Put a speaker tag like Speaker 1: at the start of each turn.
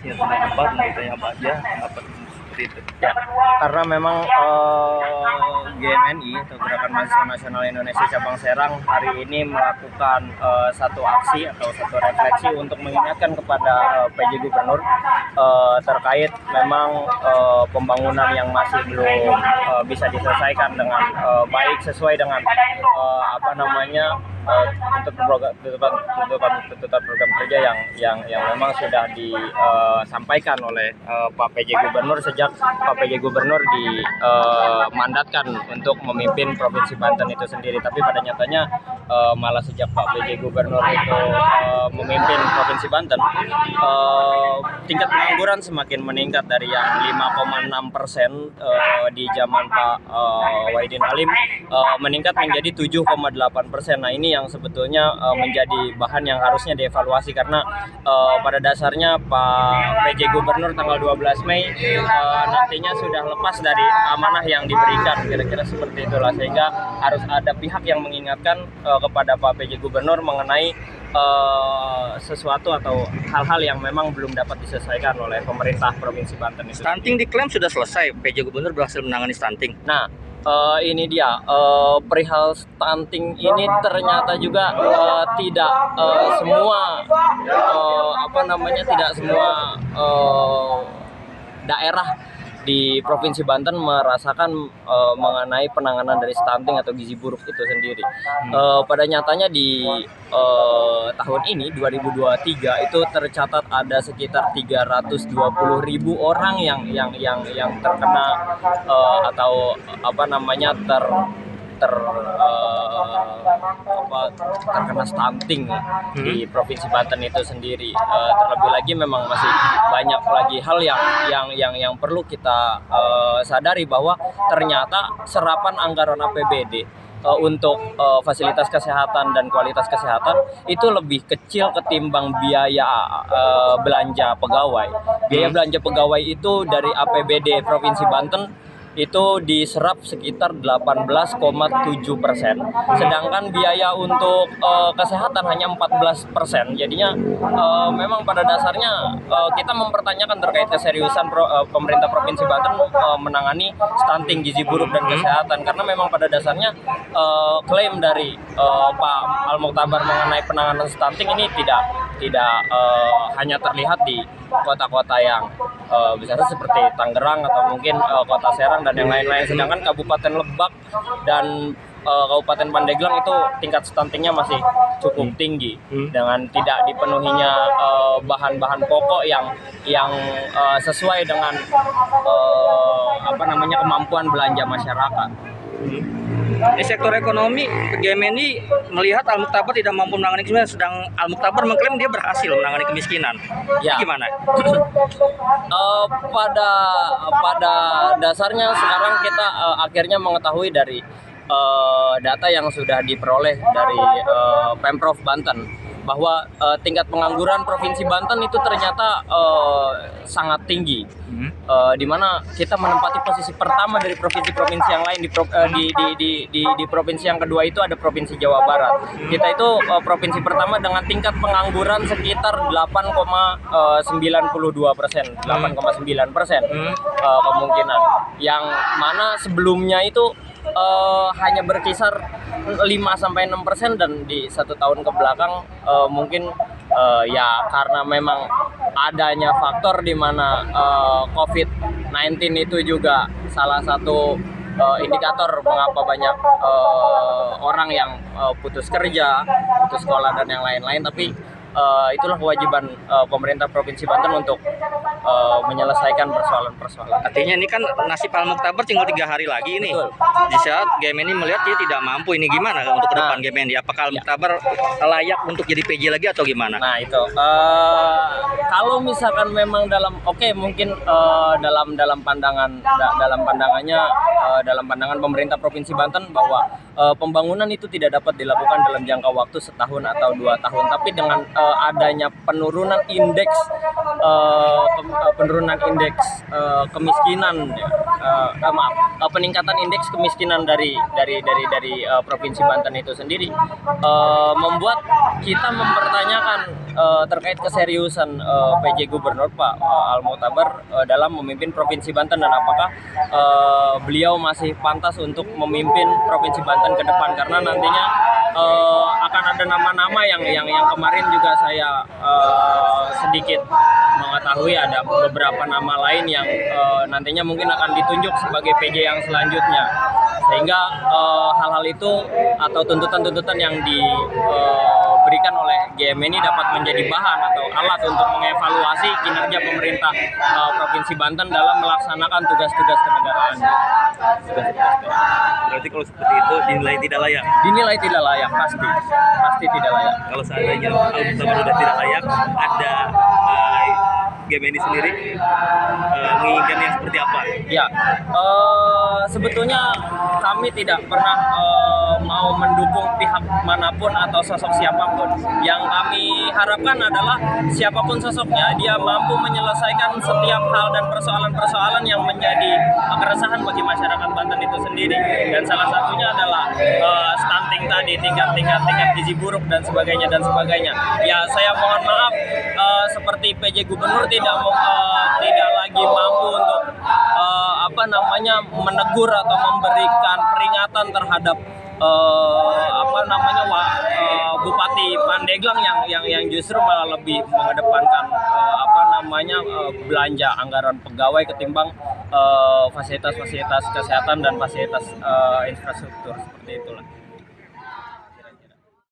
Speaker 1: Ya, kenapa gitu ya Pak ya, kenapa seperti itu?
Speaker 2: Ya, karena memang GMNI atau Gerakan Mahasiswa Nasional Indonesia Cabang Serang hari ini melakukan satu aksi atau satu refleksi untuk mengingatkan kepada PJ Gubernur terkait memang pembangunan yang masih belum bisa diselesaikan dengan baik sesuai dengan tuntutan program kerja yang memang sudah disampaikan oleh Pak PJ Gubernur sejak Pak PJ Gubernur dimandatkan untuk memimpin Provinsi Banten itu sendiri. Tapi pada nyatanya malah sejak Pak PJ Gubernur itu memimpin Provinsi Banten, tingkat pengangguran semakin meningkat dari yang 5,6% di zaman Pak Wahidin Halim meningkat menjadi 7,8%. Nah, ini yang sebetulnya menjadi bahan yang harusnya dievaluasi karena pada dasarnya Pak PJ Gubernur tanggal 12 Mei nantinya sudah lepas dari amanah yang diberikan, kira-kira seperti itulah, sehingga harus ada pihak yang mengingatkan kepada Pak PJ Gubernur mengenai sesuatu atau hal-hal yang memang belum dapat diselesaikan oleh pemerintah Provinsi Banten itu.
Speaker 1: Stunting diklaim sudah selesai, PJ Gubernur berhasil menangani stunting.
Speaker 2: Nah, ini dia perihal stunting ini ternyata juga tidak semua tidak semua daerah di Provinsi Banten merasakan mengenai penanganan dari stunting atau gizi buruk itu sendiri. Pada nyatanya di tahun ini 2023 itu tercatat ada sekitar 320.000 orang yang terkena terkena stunting di Provinsi Banten itu sendiri. Terlebih lagi memang masih banyak lagi hal yang perlu kita sadari bahwa ternyata serapan anggaran APBD untuk fasilitas kesehatan dan kualitas kesehatan itu lebih kecil ketimbang biaya belanja pegawai. Biaya belanja pegawai itu dari APBD Provinsi Banten itu diserap sekitar 18,7%, sedangkan biaya untuk kesehatan hanya 14%. Jadinya memang pada dasarnya kita mempertanyakan terkait keseriusan pemerintah Provinsi Banten menangani stunting, gizi buruk dan kesehatan, karena memang pada dasarnya klaim dari Pak Al-Mukhtabar mengenai penanganan stunting ini tidak hanya terlihat di kota-kota yang besar seperti Tangerang atau mungkin kota Serang dan yang lain-lain, sedangkan Kabupaten Lebak dan Kabupaten Pandeglang itu tingkat stuntingnya masih cukup tinggi dengan tidak dipenuhinya bahan-bahan pokok yang sesuai dengan kemampuan belanja masyarakat.
Speaker 1: Di sektor ekonomi, GMNI melihat Al-Mukhtabar tidak mampu menangani kemiskinan, sedang Al-Mukhtabar mengklaim dia berhasil menangani kemiskinan.
Speaker 2: Ya.
Speaker 1: Gimana?
Speaker 2: Pada dasarnya sekarang kita akhirnya mengetahui dari data yang sudah diperoleh dari Pemprov Banten bahwa tingkat pengangguran Provinsi Banten itu ternyata sangat tinggi, di mana kita menempati posisi pertama dari provinsi-provinsi yang lain. Di provinsi yang kedua itu ada Provinsi Jawa Barat. Kita itu provinsi pertama dengan tingkat pengangguran sekitar 8,92%, 8,9% kemungkinan, yang mana sebelumnya itu hanya berkisar 5-6%, dan di 1 tahun ke belakang mungkin ya karena memang adanya faktor di mana COVID-19 itu juga salah satu indikator mengapa banyak orang yang putus kerja, putus sekolah dan yang lain-lain. Tapi itulah kewajiban pemerintah Provinsi Banten untuk menyelesaikan persoalan-persoalan.
Speaker 1: Artinya ini kan nasib Al-Mukhtabar tinggal 3 hari lagi ini.
Speaker 2: Betul.
Speaker 1: Di saat GMNI melihat dia tidak mampu, ini gimana untuk ke depan GMNI? Apakah Al-Mukhtabar layak untuk jadi PJ lagi atau gimana?
Speaker 2: Nah itu kalau misalkan memang mungkin dalam pandangan pemerintah Provinsi Banten bahwa pembangunan itu tidak dapat dilakukan dalam jangka waktu setahun atau 2 tahun, tapi dengan adanya penurunan indeks kemiskinan peningkatan indeks kemiskinan dari Provinsi Banten itu sendiri membuat kita mempertanyakan terkait keseriusan PJ Gubernur Pak Al-Mu'tabar dalam memimpin Provinsi Banten, dan apakah beliau masih pantas untuk memimpin Provinsi Banten ke depan, karena nantinya akan ada nama-nama yang kemarin juga saya sedikit mengetahui ada beberapa nama lain yang nantinya mungkin akan ditunjuk sebagai PJ yang selanjutnya, sehingga hal-hal itu atau tuntutan-tuntutan yang diberikan oleh GM ini dapat menjadi bahan atau alat untuk mengevaluasi kinerja pemerintah Provinsi Banten dalam melaksanakan tugas-tugas kenegaraan.
Speaker 1: Berarti kalau seperti itu dinilai tidak layak.
Speaker 2: Dinilai tidak layak, pasti tidak layak.
Speaker 1: Kalau seandainya Al-Mu'tabar sudah tidak layak, ada GMNI sendiri menginginkan yang seperti apa?
Speaker 2: Ya, sebetulnya kami tidak pernah mau mendukung pihak manapun atau sosok siapapun. Yang kami harapkan adalah siapapun sosoknya, dia mampu menyelesaikan setiap hal dan persoalan-persoalan yang menjadi keresahan bagi masyarakat Banten itu sendiri. Dan salah satunya adalah stunting tadi, tingkat gizi buruk dan sebagainya. Ya, saya mohon maaf, seperti PJ Gubernur tidak lagi mampu untuk menegur atau memberikan peringatan terhadap Bupati Pandeglang yang justru malah lebih mengedepankan belanja anggaran pegawai ketimbang fasilitas kesehatan dan fasilitas infrastruktur seperti itulah.